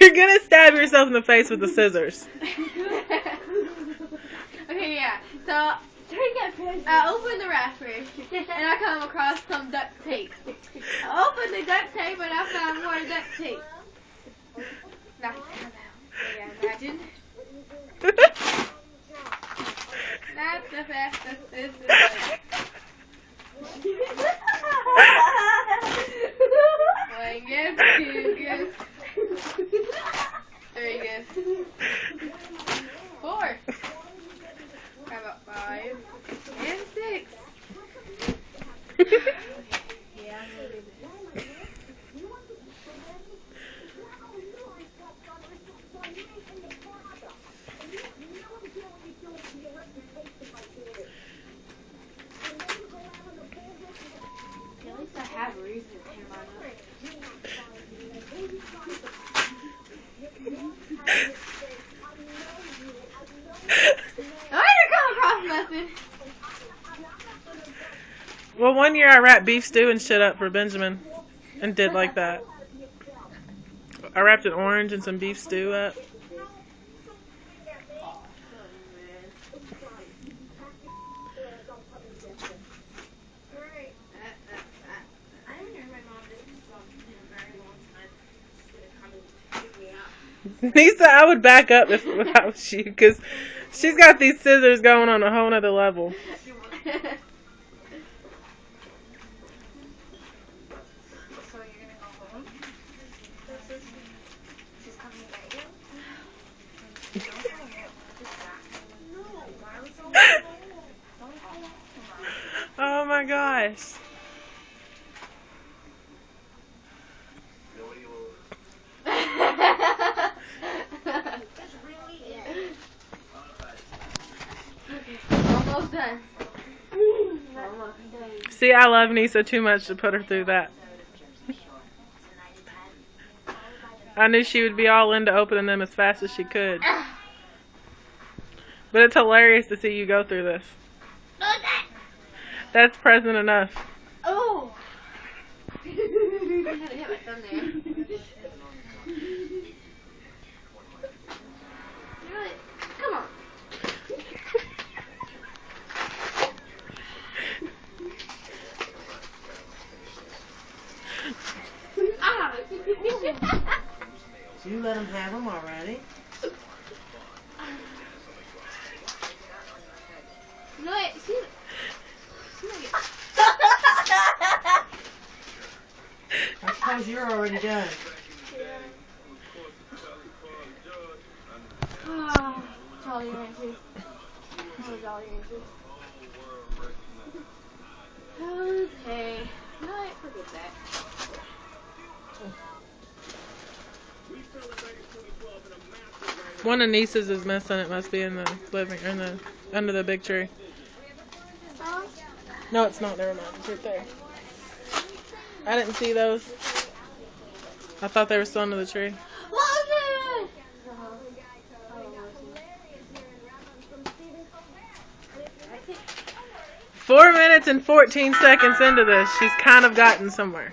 You're gonna stab yourself in the face with the scissors. Okay, yeah. So I open the wrapper and I come across some duct tape. I open the duct tape and I found more duct tape. Nothing fell out. Yeah, imagine. That's the fastest scissors. One gift, 2 gifts, 3 gifts, 4. How about 5 and 6? Yeah, I'm gonna do this. At least I have a reason to pin mine up. I didn't come across nothing. Well, one year I wrapped beef stew and shit up for Benjamin, and did like that. I wrapped an orange and some beef stew up. Nisa, I would back up if I was you, because she's got these scissors going on a whole nother level. So you're gonna go home? She's coming to get you? Don't go home. Just back. No. Why are we going home? Don't go home, Mom. Oh my gosh. Just really it. Almost done. Almost done. See, I love Nisa too much to put her through that. I knew she would be all into opening them as fast as she could. But it's hilarious to see you go through this. That's present enough. Oh! I had to hit my thumb there. Really? Come on. Ah! You let him have them already. No, wait, she's I suppose you're already done. Oh, Jolly Ranchers. Oh, Jolly Ranchers. Okay. No, I forget that. One of Nisa's is missing. It must be in the under the big tree. Oh, No, it's not. Never mind. It's right there. I didn't see those. I thought they were still under the tree. Logan! 4 minutes and 14 seconds into this, she's kind of gotten somewhere.